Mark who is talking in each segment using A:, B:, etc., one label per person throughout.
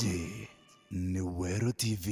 A: Hii ni Weru TV.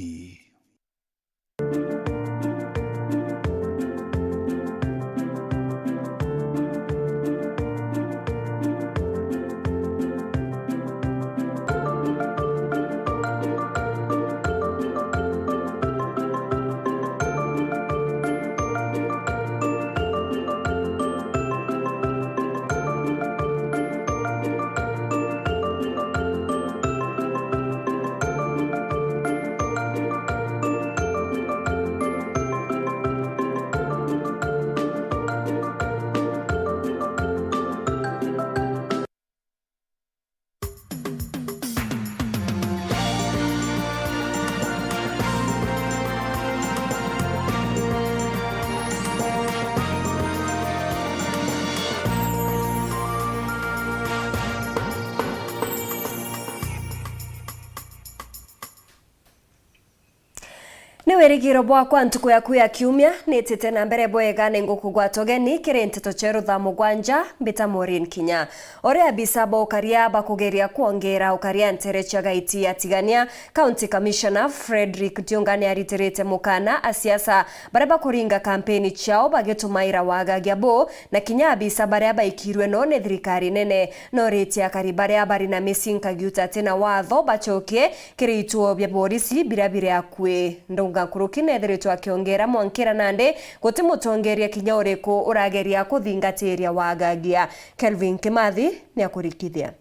B: Niwerigiro bwakwa ntuku yaku ya kiumia nitite na mbere bwega ningukugwa togeni kiri Nteto Weru Thaa Mugwanja mbita Maureen Kinya oria bisaba ukaria bakugeria kuongera ukaria nterecha gaiti atigania County Commissioner Frederick Diongani aritirite mukana asiasa baraba kuringa kampeni chao bagitumaira wagagia bo na Kinya bisaba baria baikirwe no ne thirikari nene no ritia karibare bari na misinka giuta tena watho bachokie kiri ituo bya polisi birabire akwe ndonga kurukine thiritwa akiongera mwankira nande guti mutongeria Kinya uriko urageria kuthingatiria wagagia. Kelvin Kimathi ni akurikithia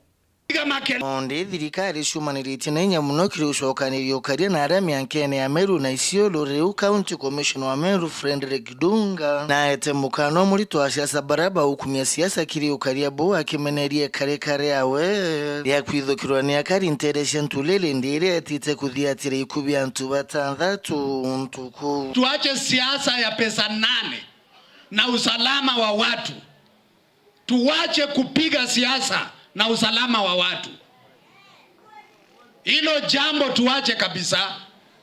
C: Onde thirikari cumanirite na inya muno kiri ucokanirio karia na aria miankene ya Meru na Isiolo riu County Commissioner wa Meru Frederick Dunga na ete mukano muritu wa siasa baraba ukumia siasa kiri ukaria bo akimenerie kare awe ya kwithukirwa ni akari nteresha ntulele ndire atite kuthiatira ikubi antu batanthatu ntuku.
D: Tuache siasa ya pesa 8 na usalama wa watu. Tuache kupiga siasa na usalama wa watu. Hilo jambo tuache kabisa.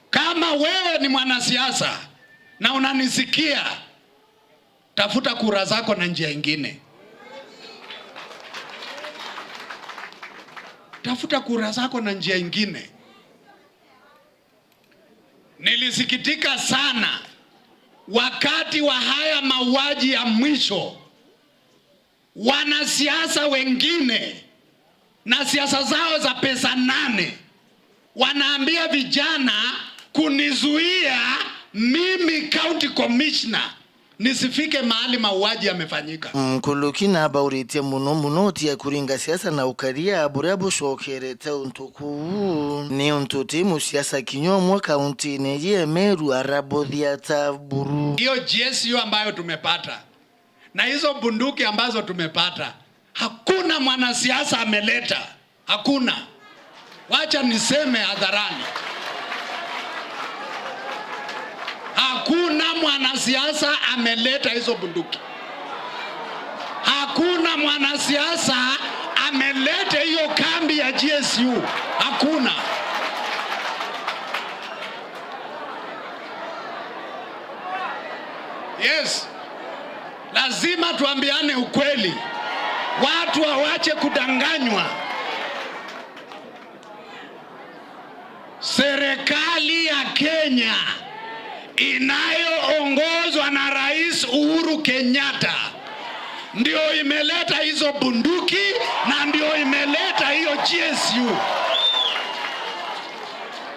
D: Kama wewe ni mwanasiasa na unanisikia, tafuta kura zako na njia nyingine. Tafuta kura zako na njia nyingine. Nilisikitika sana wakati wa haya mauaji ya mwisho. Wanasiasa wengine na siasa zao za pesa 8 wanaambia vijana kunizuia mimi County Commissioner nisifike mahali mauaji yamefanyika.
C: Kulukina bauritie muno tia kuringa siasa na ukaria burabo shokerete untuku ni untutimu siasa kinyomwa kaunti ne Meru arabodhia taburu.
D: Hiyo GSU ambayo tumepata na hizo bunduki ambazo tumepata, hakuna mwanasiasa ameleta. Hakuna. Wacha niseme hadharani. Hakuna mwanasiasa ameleta hizo bunduki. Hakuna mwanasiasa ameleta hiyo kambi ya GSU. Hakuna. Yes. Lazima tuambiane ukweli. Watu hawache kudanganywa. Serikali ya Kenya inayoongozwa na Rais Uhuru Kenyatta ndio imeleta hizo bunduki na ndio imeleta hiyo GSU.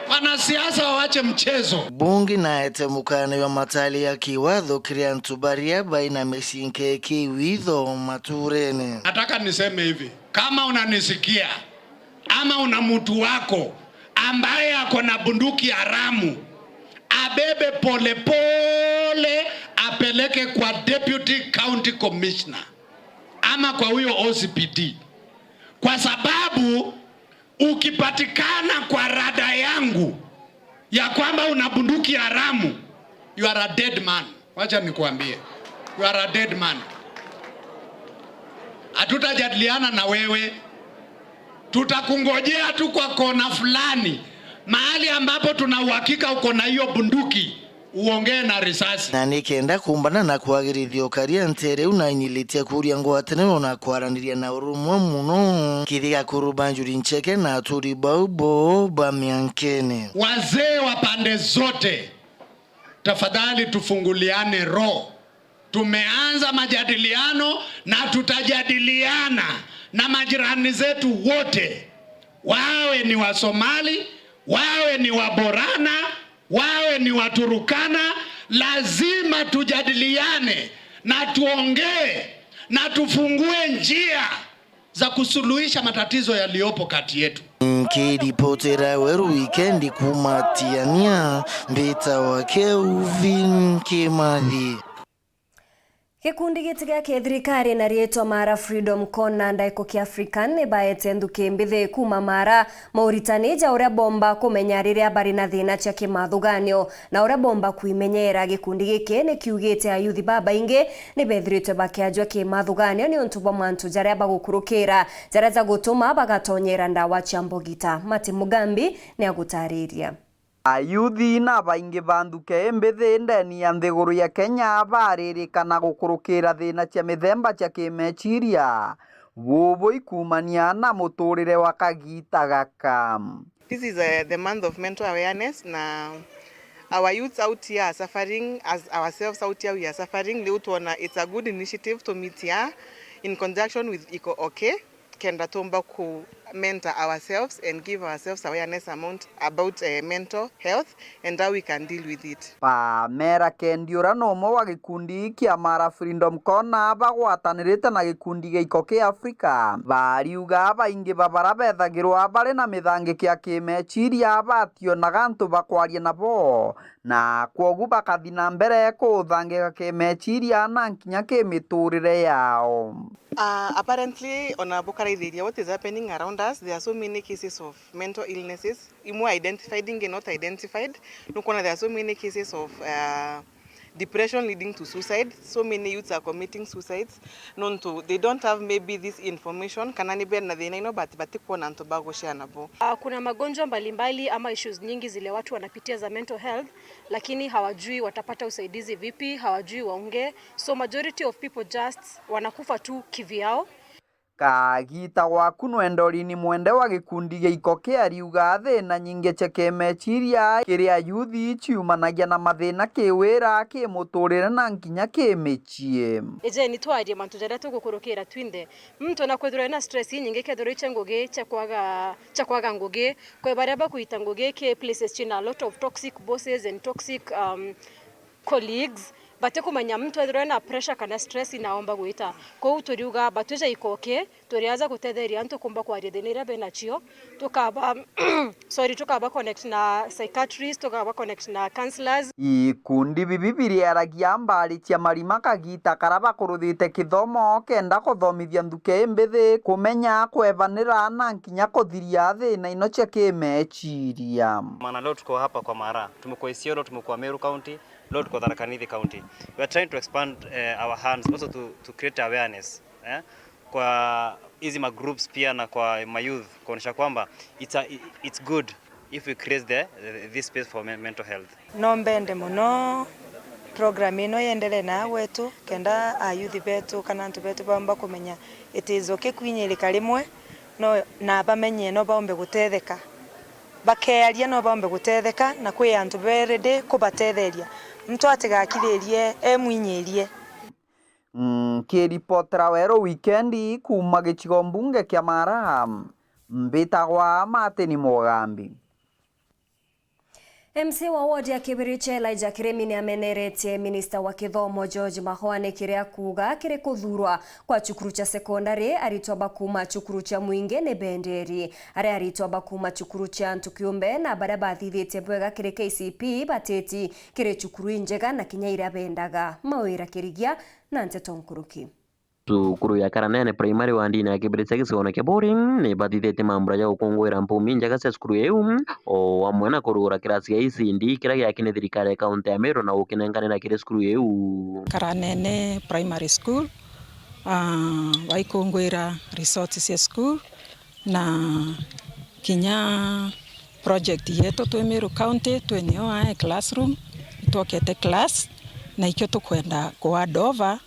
D: Wanasiasa waache mchezo.
C: Bungi na ete mukane wa matali ya kiwadho kiria ntubaria baina mesinke kiwidho maturene.
D: Nataka niseme hivi, kama unanisikia ama una mtu wako ambaye ako na bunduki haramu, abebe pole apeleke kwa Deputy County Commissioner ama kwa huyo OCPD, kwa sababu ukipatikana kwa rada yangu ya kwamba una bunduki haramu, you are a dead man. Wacha nikuambie, you are a dead man. Hatutajadiliana na wewe. Tutakungojea tu kwa kona fulani, mahali ambapo tuna uhakika uko na hiyo bunduki, uongee na risasi.
C: Na nikenda kumbana na kwagirithio karia ntere unanyilitia kuria ngwataniro na kwaraniria na urumwe muno kithiga kurubanjuri ncheke na turi baubo bamiankene.
D: Wazee wa pande zote, tafadhali tufunguliane roho. Tumeanza majadiliano na tutajadiliana na majirani zetu wote, wawe ni wa Somali, wawe ni wa Borana, wawe ni wa Turukana. Lazima tujadiliane na tuongee na tufungue njia za kusuluhisha matatizo yaliyopo kati yetu.
C: Nkiripotera Weru Weekend kumatiania mbita wake Uvin Kimali.
B: Gikundi gitiga kethirikari na rietwa Mara Freedom Corner ndaiko ki African ne baete nduke mbithe kuma Mara mauritani ja uria bomba kumenya riria bari na thina cia kimathuganio na uria bomba kuimenyera. Gikundi giki ne kiugite ayuthi baba inge ne bethirite bakiajwa kimathuganio ni untu bwa mantu jaria bagukurukira jaria za gutuma bagatonyera ndawa cia mbogita. Mati Mugambi ne agutariria.
E: Ayuthi na baingi banduke mbithe ndeni ya nthiguru ya Kenya baririkana gukurukira thina cia mithemba cia kimechiria wobo ikumania na muturire wa kagita gaka.
F: This is the month of mental awareness. Now our youths out here are suffering, as ourselves out here we are suffering. It's a good initiative to meet here in conjunction with Iko OK Kenda Tomba ku mentor ourselves and give ourselves awareness about mental health and how we can deal with it.
E: Pa mera kendiura nomo wa gikundi kia Mara Freedom Corner bagwatanirite na gikundi giko kia Africa bariuga baingi babara bethagirwa bari na mithangi kia kimechiria batio na gantu bakwaria nabo na kwogu bakathina mbere kuthangika kimechiria na nkinya kimiturire yao.
F: Apparently, on a Bukara, what is happening around us, there are so many cases of mental illnesses, more identified and not identified. There are so many cases of depression leading to suicide. So many youths are committing suicides. They don't have maybe this information. Kuna
G: magonjwa mbalimbali ama issues nyingi zile watu wanapitia za mental health, lakini hawajui watapata usaidizi vipi, hawajui waonge. So majority of people just wanakufa tu kivyao.
E: Kagita waku nwendori ni mwende wa gikundi giko kia riuga thina nyingi cheke mechiria kiria yuthi ciumanagia na mathina kiwira kimuturire na nginya kimechie.
G: Eje ni twarie mantu jaria tugukurukira twinde mtu na kwethura na stress nyingi kethura ngugi cha kwaga ngugi kwa baria bakuita ngugi ke places china a lot of toxic bosses and toxic colleagues. Bate kumanya mtu ethirwe na pressure kana stress inaomba gwita ko uturiuga batuje ikoke turiaza gutetheria antu kumba kwaria thina bena cio tukaba tukaba connect na psychiatrists, tukaba connect na counselors.
E: Ikundi bibiri aragia mbari cia marima kagita karaba kuruthite kithomo kenda kuthomithia nduke mbithi kumenya kwevanira na nkinya kuthiria thina ino cia kimechiria.
H: Maana leo tuko hapa kwa Mara, tumekuwa Isiolo, tumekuwa Meru County, Lord kwa Tharaka Nithi County. We are trying to expand our hands also to create awareness kwa hizi groups pia na kwa youth kuonesha kwamba it's good if we create this space for mental health.
I: No mbende muno program ino yendele na wetu kenda ayuthi betu kana antu betu bamba kumenya it is okay kwinyirika rimwe no na bamenye no baombe gutetheka bakearia no baombe gutetheka na kwi antu berede kubatetheria mtu atigakiririe emwinyirie.
E: Kiripotera Weru Weekend kuma gicigo mbunge kia Mara mbitagwa Mati Mugambi.
B: MC wa ward ya Kibiriche Elijah Kiremi ni ameneretie minister wa kithomo George Mahoane kiria kuga kire kuthurwa kwa chukuru cha sekondari aritwa bakuma chukuru cha Mwinge ne Benderi ari aritwa bakuma chukuru cha Ntukiumbe na bara bathithite bwega kire KCP bateti kire chukuru injega na kinyaira bendaga mawira kirigia na Nteto nkuruki.
J: Cukuru ya Karanene primary wandini ya Kibiriche gicigono kia boring ni bathithite mambura ya gukungwira mpumi njega cia cukuru iu o amwe na kurugura kirasi gia icindi kiria giakine thirikari ya kaunti ya Meru na gukinenganira kire cukuru iu.
K: Karanene primary school waikungwira resources cia school na kinya project yetu twe Meru county tweneo classroom twokete class na ikyo tukwenda kuadova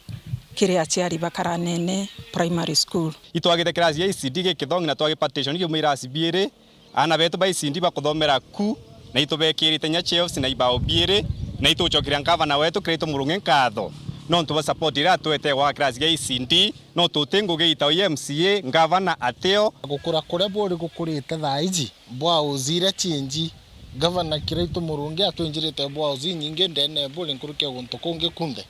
K: kire aciari bakaranene primary school
L: itwagite class ya ICD gikithongi na twagi partition gi mirasi biere ana betu ba ICD bakuthomera ku na itubekirite nya chefs na ibao biere na ituchokira ngavana wetu Kirito Murungi nkatho no tuba support ira twete wa class ya ICD no tutengo geita MCA ngavana ateo
M: gukura kure bori gukurite thaiji bwa uzire chinji gavana Kirito Murungi atwenjirite bwa uzi nyinge ndene bori nkuruke guntu kungi kunthe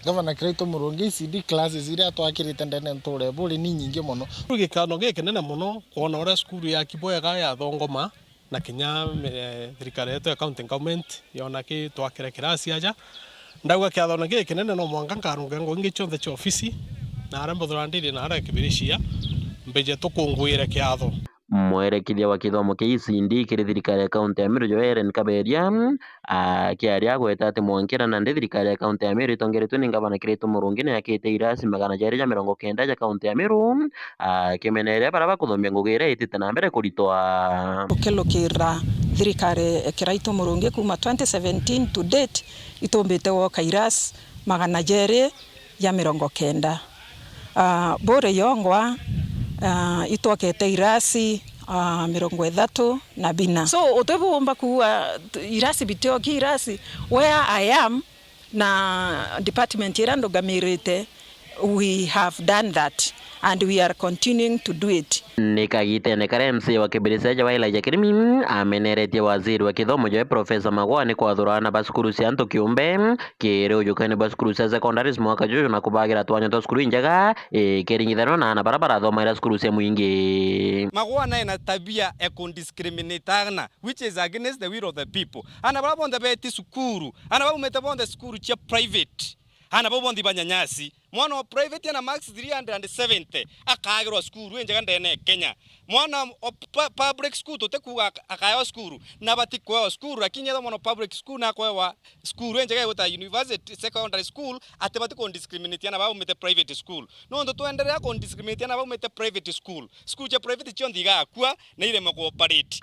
M: gavana Kirito Murungi ICD classes ira twakirite ndene nture bori ni nyinge muno
N: gikano gikenene muno kuona ora skuru ya Kiboyaga ya Thongoma na kinya thirikari yetu ya county government yona ki twakire kirasi aja ndauga kiathona gikenene no mwanga nkarunga ngo ingi chonthe cha ofisi na arambo thurandiri na ara kibirishia mbeje tukungwire kiatho
J: mwerekithia wa kithomo kia ICD kiri thirikari ya kaunti ya Meru Joel Kaberia kiaria gweta ati mwankira na thirikari ya kaunti ya Meru itongeretwe ni ngavana Kirito Murungi na yakite irasi 290 ja kaunti ya Meru kimeneria bara bakuthomia ngugira itite na mbere kuritwa
K: ukilukira thirikari Kirito Murungi kuma 2017 to date itombete woka irasi 290 bore yongwa itwakete irasi 34 so utebomba kuwa irasi bitio ki irasi where I am na department irando gamirite we have done that and we are continuing to do it.
J: Nikagite MC wa Kibiriseja wa Elijah Kirimi ameneretie waziri wa kithomo Joe Professor Magwani kwa thurana basukuru cia Nto Kiumbe kire ujukani basukuru cia secondaries mwaka juju na kubagira twanyo to skuru injaga kiringithano na barabara thoma ira skuru cia muingi.
L: Magwana ina tabia ekundiscriminatana which is against the will of the people. Ana barabonda beti sukuru ana babumete bonde skuru cia private ana babondi banyanyasi mwana wa private na max 370 akagirwa skuru enjaga ndene Kenya mwana public school totekuga akayo skuru na batikwa skuru akinya mwana public school na kwa skuru enjaga yota university secondary school ate batiko discriminate na babumete private school no ndo tuendelea ko discriminate na babumete private school ya private chondiga kwa na ile makoperate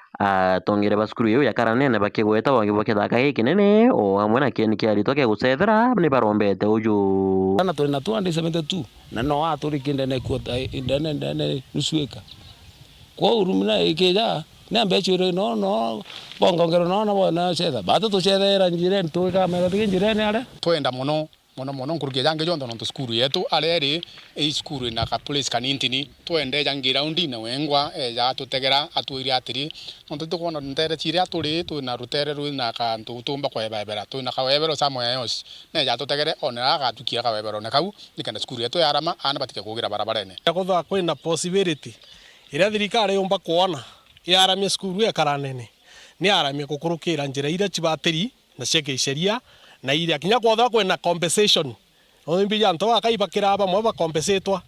J: tongere baskuru yo yakaranene bakigweta wangi bakithaka gikinene o amwe na kieni kiaritoke gucethera ni barombete uju
O: ana tuli na 272 na no aturi kindene kuota indene nusuika kwa urumina ikija nembe chire no bongongero no bona cetha batu tucethera njire ntuika mero njire ne ale
P: twenda muno nkurukia jange jondo no skuru yetu aleri skuru na ka place kanintini twende jange raundi na wengwa ya tutegera atwiri atiri onto tukona ntere chire aturi tu na rutere ru na ka ntutumba kwa ebera tu na ka ebero samwe yos ne ya tutegere ona ga tukia ka ebero na kau nikana skuru yetu ya rama ana batike kugira barabarene
N: yakotha kwina possibility ira thirikari yomba kuona yaramia skuru ya karanene ni aramia kukurukira njira ira chibatiri na ceke sheria na ile akinya kwotha kwena compensation ombi yanto akaibakira aba mwa compensatwa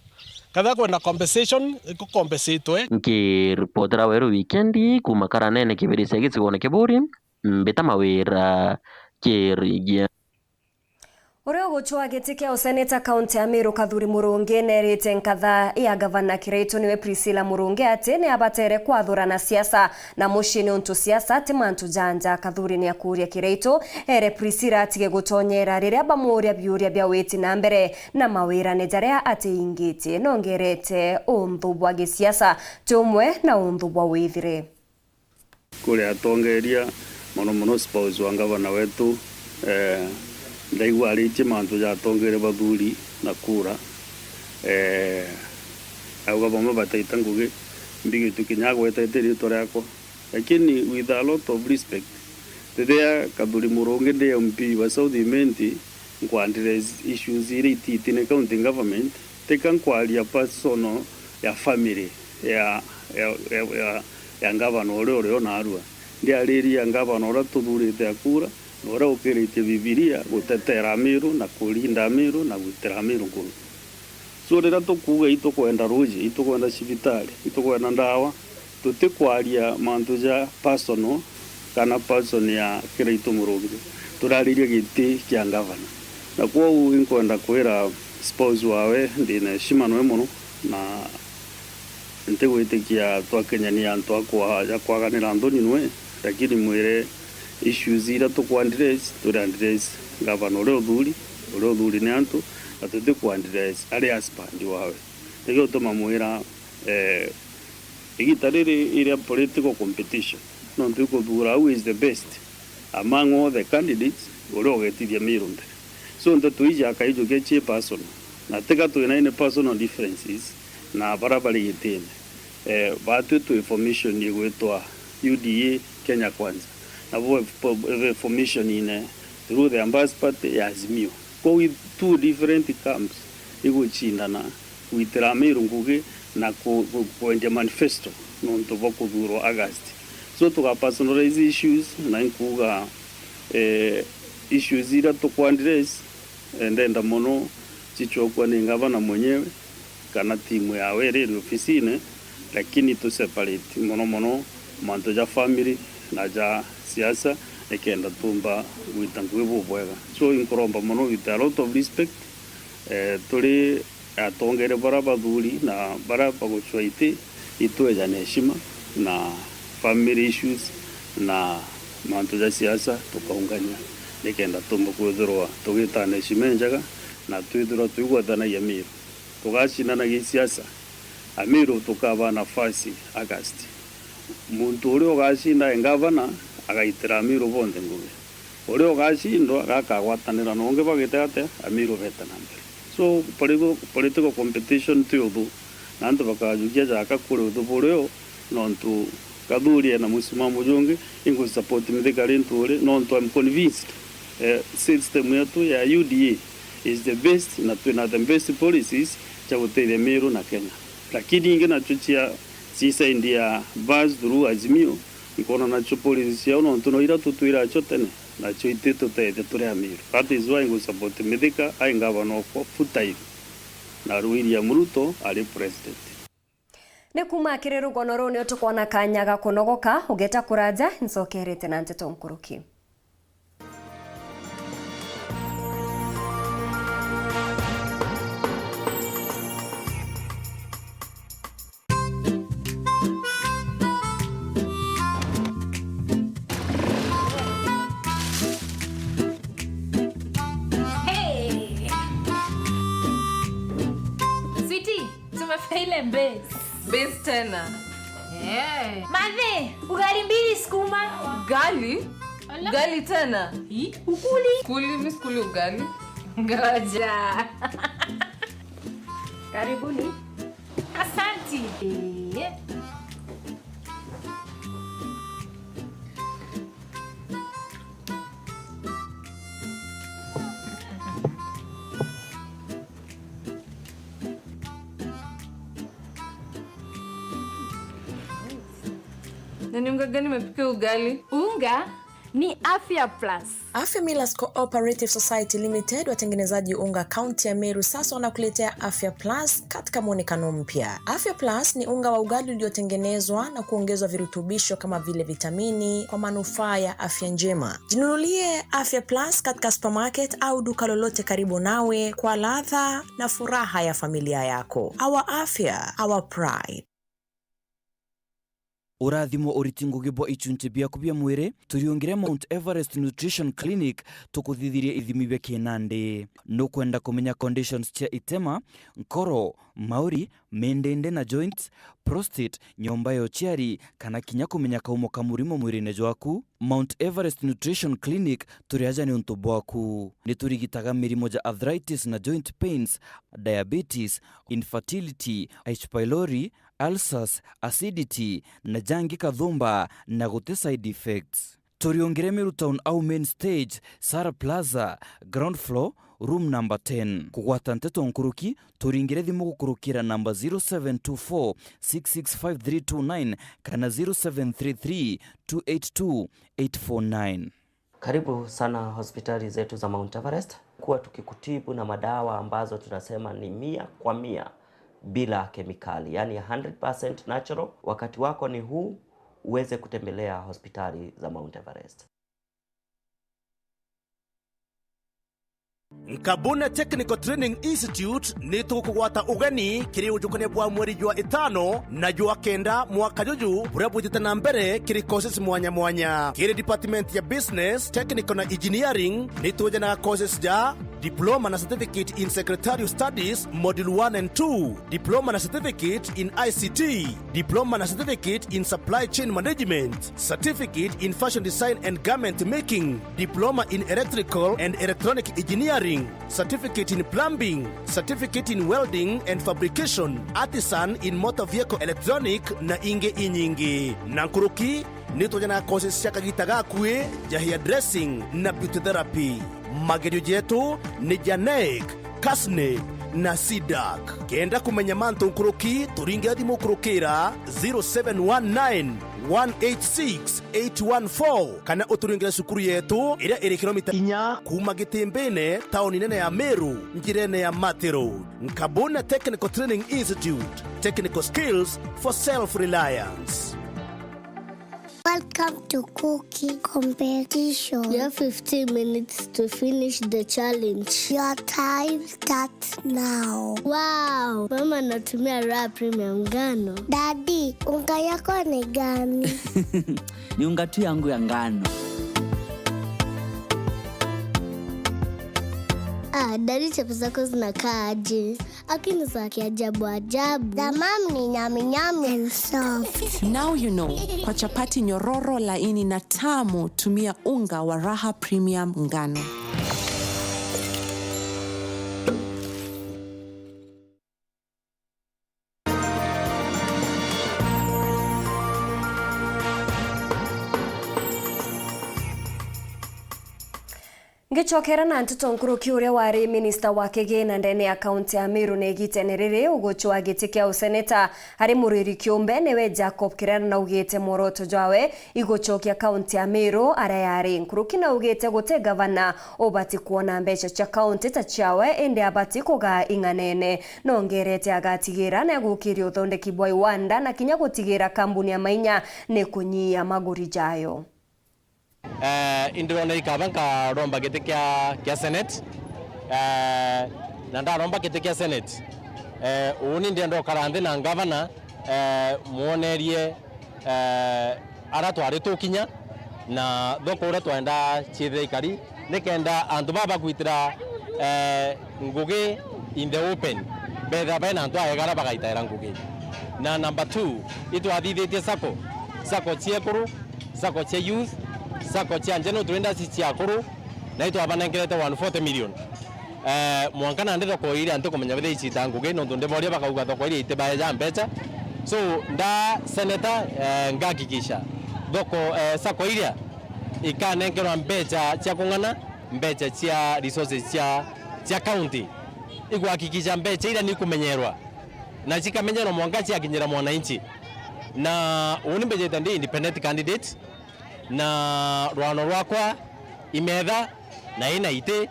N: kada kwena compensation iko compensatwe
J: ngiripotera Weru weekend kuma karanene Kibirisia gicigone Kiburi mbeta mawira kirigia
B: Urio guchwa giti kia useneta kaunti ya Meru Kathuri Murungi nerite nkatha ya gavana Kirito niwe Priscilla Murungi ati ni abatere kwathurana siasa na mushini untu siasa ati mantu janja Kathuri ni akuria Kirito ere Priscilla atige gutonyera riria bamuria biuria bia witi na mbere na mawira ne jaria ati ingiti nongerete unthubwa gisiasa tumwe na unthubwa withire
Q: kule atongeria mono spouse wa gavana wetu ndaigua ariche mantu ja tongere bathuri na kura auga bomba bataita ngugi mbigi tukinya gwetete rito riakwa lakini with a lot of respect there Kathuri Murungi ndi MP wa South Imenti nkwandire issues iri titine county government tekan kwalia personal ya family ya ngavana ore na arua ndi ariria ngavana ora tuthurite akura ora ukiritie Bibilia gutetera Meru na kulinda Meru na gutera Meru nguru so rira tukuga itukwenda ruji itukwenda cibitari itukwenda ndawa tutikwaria mantu ja personal kana person ya Kirito Murungi turariria giti kia ngavana na kwa inkwenda kwira spouse wawe ndine shimano muno na ntegwitikia twakenyania antu akwa ya kwaganira ndoni nwe lakini mwire issues ira tukwaddress turaddress gavana ule uthuri ni antu atuti kwaddress ari aspandi wawe nigio tumamwira igita riri iria political competition no tukuthura who is the best among all the candidates ule ugetithia Meru mbere so Nteto ija akaijukia chie personal na teka tuinaine personal differences na barabara gitene batu tu information yegwetwa UDA Kenya Kwanza na bo information ine through the ambassador ya Azimio kwa with two different camps iguchindana kuitira Meru ngugi na kuenja manifesto no ntobo kuthuro August so tuka personalize issues na nkuga issues ira tukwaddress ndenda mono chichokwa ni gavana mwenyewe kana timu ya were ofisine lakini tu separate mono manto ja family na ja siasa ekenda tumba witangu bubwega so inkoromba mono with a lot of respect tuli atongere baraba duri na baraba gochwaite itweja heshima na family issues na manto ja siasa tukaungania ekenda tumba kuthurwa tugitana heshima njaga na twithura tuigwathana ya Meru tugacindana gisiasa Meru tukaba nafasi August muntu uri ugacinda ngavana agaitira Meru bonde ngugi uri ugacindwa gakagwatanira nonge bagite ate Meru betana mbere so political competition tuyubu nanto bakajukia jaka kuri udubuleo nontu kadhurie na musimamo jonge ingo support mithikari nturi nontu I'm convinced system yetu ya UDA is the best na tuna the best policies cha kuteithia Meru na Kenya lakini inge na chuchia sisa india bas through Azimio ikona na policies ya no tuno ira tutuira chotene na choite tutete turi Meru that is why ngo support mithika aingava no full time na William Ruto ali president
B: ne kuma kiriru gonoro ne tukona kanyaga kunogoka ugeta kuraja nsokerete na Nteto nkuruki
R: Base tena.
S: Madhe, ugali mbili sukuma.
R: Gali? Gali tena.
S: Ukuli?
R: Mimi sikuli ugali.
S: Ngoja. Karibuni. Asanti.
R: Nani unga gani mepika ugali?
S: Unga ni Afya Plus.
T: Afya Millers Cooperative Society Limited, watengenezaji unga kaunti ya Meru, sasa wanakuletea Afya Plus katika muonekano mpya. Afya Plus ni unga wa ugali uliotengenezwa na kuongezwa virutubisho kama vile vitamini kwa manufaa ya afya njema. Jinunulie Afya Plus katika supermarket au duka lolote karibu nawe kwa ladha na furaha ya familia yako. Our afya, our pride.
A: Urathimo uritingo gibo ichunche bia kubia mwire turiongire Mount Everest Nutrition Clinic tukuthithirie ithimi bia kinande no kwenda kumenya conditions cia itema nkoro mauri mendende na joints prostate nyomba yo chiari kana kinya kumenya kaumo kamurimo mwirine jwaku Mount Everest Nutrition Clinic turiaja ni untu bwaku ni turigitaga mirimo ja arthritis na joint pains diabetes infertility H pylori ulcers, acidity, na jangi kadhumba na gute side effects. Turiongere Meru Town au main stage, Sara Plaza, ground floor, room number 10. Kugwata Nteto nkuruki, turingire thimu gukurukira number 0724 665329 kana 0733 282 849.
J: Karibu sana hospitali zetu za Mount Everest, kuwa tukikutibu na madawa ambazo tunasema ni 100% bila kemikali, yani 100% natural. Wakati wako ni huu, uweze kutembelea hospitali za Mount Everest.
S: Nkabuna Technical Training Institute ni tukugwata ugeni kiri ujukane bwa mweri jwa 5 na jwa 9 mwaka juju burabujita na mbere kiri courses mwanya mwanya. Kiri department ya business, technical na engineering ni tuja na courses ja Diploma na Certificate in Secretarial Studies Module 1 and 2, Diploma na Certificate in ICT, Diploma na Certificate in Supply Chain Management, Certificate in Fashion Design and Garment Making, Diploma in Electrical and Electronic Engineering, Certificate in Plumbing, Certificate in Welding and Fabrication, Artisan in Motor Vehicle Electronic na inge inyingi. Nankuruki nito jana courses shaka gitaga kwe ja hairdressing na beauty therapy. Magerio jetu ni Janek, Kasne na Sidak. Kenda kumenya manto nkuruki turinge adi mukurukira 0719 186 814 kana uturingire sukuru yetu ira iri kilomita inya kuma Gitembene taoni nene ya Meru njirene ya Matero. Nkabuna Technical Training Institute, technical skills for self-reliance.
U: Welcome to cooking competition. You have 15 minutes to finish the challenge. Your time starts now. Wow! Mama natumia raw premium ngano. Daddy, unga yako ni gani?
V: Ni unga tu yangu ya ngano.
U: Daddy, chapu zako zinakaa aje? Akini za kiajabu ajabu. The mom ni nyami nyami and soft.
W: Now you know. Kwa chapati nyororo laini na tamu, tumia unga wa Raha Premium ngano.
B: Ngichokera na Nteto nkuruki uria wari minister wa kigina ndene ya county ya Meru negitenerere ugochwa gitikia useneta hari muriri kiumbe newe Jacob Kirana na ugete moroto jawe igochokia county ya Meru arayari nkuruki na ugete gote governor obati kuona mbecha cha county ta chawe ende abati kuga inganene nongerete agatigira na gukiri uthondeki bwa Iwanda na kinya gutigira kambuni ya mainya ne kunyia maguri jayo.
X: Indrona ikabanka romba gete kya Senate nanda romba gete kya Senate uni ndiendo karande na governor muonerie aratwari tukinya na thokora twenda chithe ikari nikenda andu baba kwitira ngugi in the open betha bena andu ayegara bagaitaira ngugi na number 2 itwathithite sako chiekuru sako che youth sako cha njeno tuenda sisi akuru na ito abanengerete 140 million mwankana ndero ko ire anto komenya bethe ici tangu ge no ndonde boria bakauga thoko ire ite bae ja mbecha so nda senator ngakikisha thoko sako ire ikanengerwa mbecha cia kungana mbecha cia resources cia county igwakikisha mbecha ire ni kumenyerwa na cikamenyerwa mwanka cia kinyira mwananchi na unimbeje ndi independent candidate na rwano rwakwa imetha na ina ite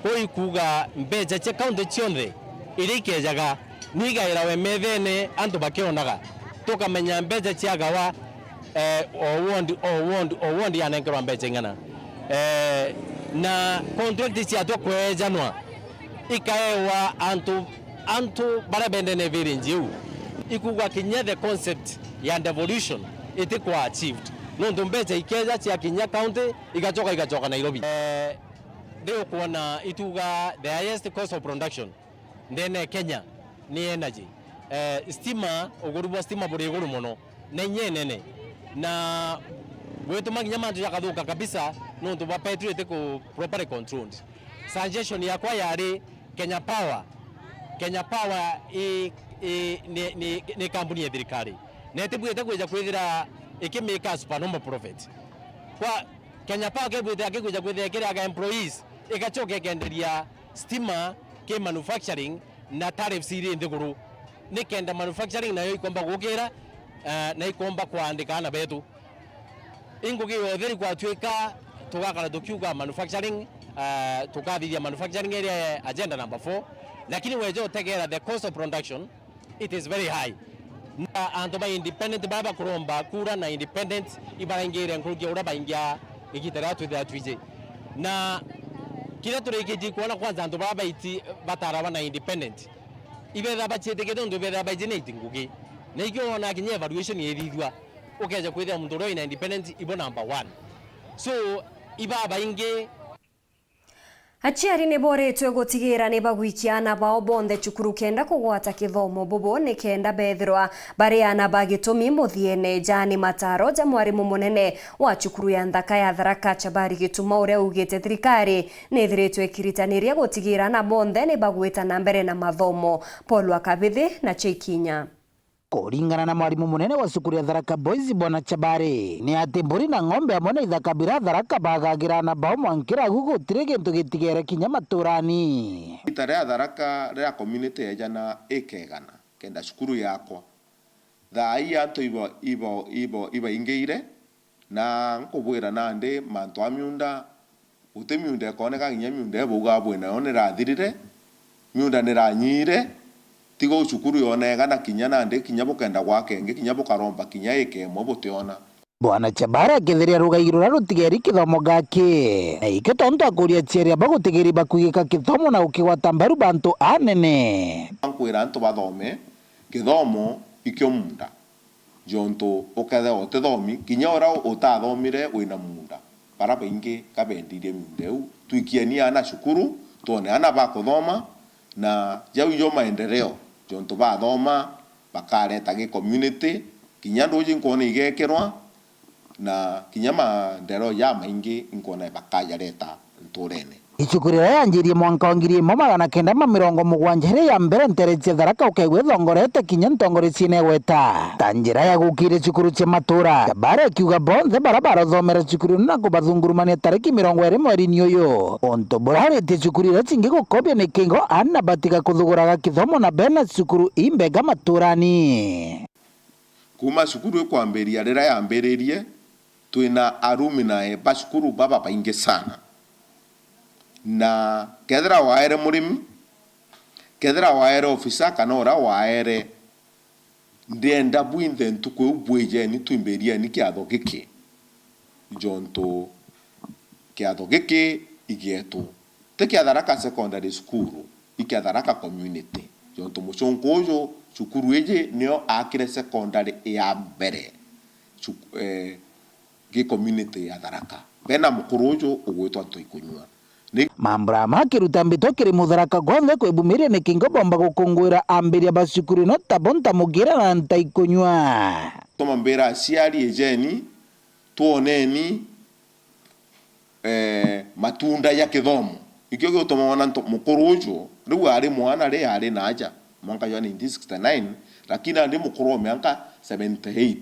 X: koi kuga mbecha cia county cionthe irikejaga nigaira we methene antu bakionaga tukamenya mbecha cia gawa o wondi anenkerwa mbecha ngana na contract cia to kwejanwa ikaewa antu barabendene virinjiu ikuga kinya the concept ya devolution itikwa achieved no mbecha ikeja cia kinya county igachoka Nairobi ndio kuona ituga the highest cost of production ndene Kenya ni energy stima ugurubwa stima buri iguru muno na nyenene na wetu maginya mantu yakathuka kabisa no tuba petrol itiku properly controlled suggestion yakwa yari Kenya Power ni kampuni ya thirikari na tibuite kweja kwithira ikimeka supernormal profit kwa Kenya Power kebwite akikuja kwithira aga employees ikachoke kenderia stima ke manufacturing na tariffs iri nthiguru nikenda manufacturing nayo ikomba gukira na ikomba kuandikana betu ingugi yotheri kwa twika tugakara tukiuga manufacturing tukathithia manufacturing area agenda number 4 lakini wejo tegera the cost of production it is very high na anto ba independent baba kuromba kura na independent ibarangire nkurugia ura baingia igitara twithira twije na kila turikiji kuona kwanza antu baba iti bataraba na independent ibetha bachete ndo ibetha bajenate ngugi na ikiona kinye evaluation yethithwa ukeja kwithia muntu ro ina independent ibo number 1 so ibaba inge
B: Aciari nĩ boretwe gũtigĩra nĩ bagwikiana bao bonthe cukuru kenda kũgwata kithomo bobo nĩ kenda bethirwa bari ana bagĩtũmi mũthiene jani mataro ja mwarimu munene wa cukuru ya Nthaka ya Tharaka Chabari Gĩtuma ũrĩa ugĩte thirikari nĩ ĩthirĩtwe ĩkiritanĩria gũtigĩra na bonthe nĩ bagwĩta na mbere na mathomo. Paul Wakabithi na Cheikinya.
C: Kuringana na mwarimu munene wa cukuru ya Tharaka Boys Bwana Chabari ni ati mburi na ng'ombe hamwe na ithaka bira Tharaka bagagirana bao mwankira gutire gintu gitigere kinya maturani.
D: Itare ya Tharaka ria community ya jana ekegana kenda cukuru yakwa thai antu ibo ingeire na nkubwira nande mantu amyunda utemiunda koneka kinya myunda ebuga bwena onerathirire myunda neranyire tigo cukuru yonega na kinya nande kinya bukenda gwakenge kinya bukaromba kinya ekemo butiona.
C: Bwana Chabari akithiria rugaigirura rutigeri kithomo gake na iketonto akuria cieri bagutigeri bakugika kithomo na ukigwata mbaru bantu anene
D: ankwira antu bathome kithomo ikyo munda jonto ukathe otithomi kinya ora utathomire wina munda para baingi kabendirie mundeu twikienia na cukuru tuone ana bakuthoma na jau yo maendeleo jonto bathoma bakareta gi community kinya ndoji nkone igekirwa na kinya maendeleo ya maingi nkone bakajareta nturene.
C: Icukuru yanjirie mwanka wa 1970 hiri ya mbere nteretse Tharaka ukegwe thongorete kinya ntongore cinegweta tanjira ya gukire cukuru cia matura. Chabari akiuga bonthe bara barathomera cukuru na kubathungurumania tariki 20 mweri-ini uyu onto burarite cukuru ira cingi gukobia ni kingo ana batiga kuthuguraga kithomo na bena cukuru imbega maturani.
D: Kuma cukuru kwambiria rira yambiririe twina alumni ba cukuru baba baingi sana na kethira waere murimi kethira waere ofisa kana ora waere ndenda bwinthe ntuku ubweje ni twimberia ni kiatho giki jonto kiatho giki igietu te kia Tharaka secondary school ikia Tharaka community jonto muchonko ujo cukuru eje nio akire secondary ya mbere gi community ya Tharaka bena mukuru ujo ugwitwa Ntoikunywa
C: mambura makiruta mbito kiri Tharaka gonthe kwebumiria ni kingo bomba gukungwira ambiria bacukuru no tabonta mugira na Ntaikunywa
D: toma mbera aciari ejeni tuoneni matunda ya kithomo ikyo gituma wana mukuru ujo riu ari mwana ri ari naja mwaka wa 1969 lakini ndi mukuru wa miaka 78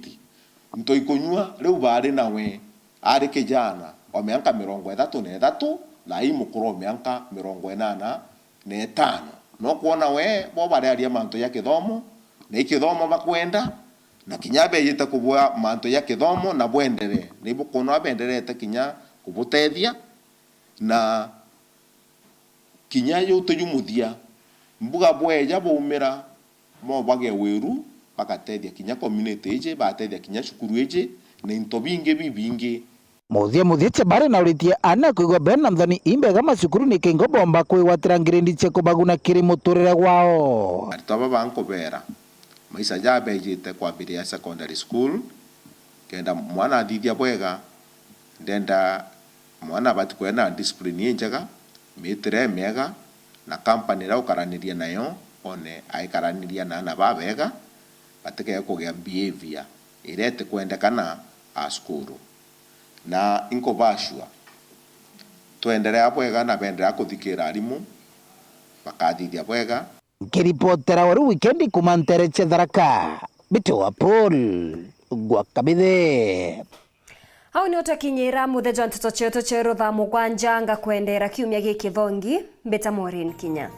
D: Ntoikunywa riu bari nawe ari kijana wa miaka 33 na hii mukuru wa miaka 85 no kuona we bo bari ari manto ya kithomo na ikithomo bakwenda na kinyabe yita kubwa manto ya kithomo na bwendere ni bukono abenderete kinya kubutethia na kinyayo tuyumuthia mbuga bweja boumira mo bage weru bakatethia kinya community eje batethia kinya cukuru eje na into binge bibinge
C: muthie Chabari na uritie ana kuigwa bena mthoni imbega macukuru ni kingo bomba kwigwatira ngirindi cia kubaguna kiri muturire gwao
D: ataba banko bera maisa jabe jite kwambiria secondary school kenda mwana athithia bwega ndenda mwana batikwena discipline njega mitre mega na company ra ukaraniria nayo one aikaraniria na babega batike kugia behavior irete kwendekana a school na inko bashua tuendelea bwega na bendera kuthikira arimu bakathithia bwega.
C: Kiripotera waru wikendi kuma Nteto Tharaka Bito wa Paul Gwakabithe
B: hau ni utakinyira mutheja Nteto chetu cheru Thaa Mugwanja nga kwendera kiumia giki thongi mbeta Maureen Kinya.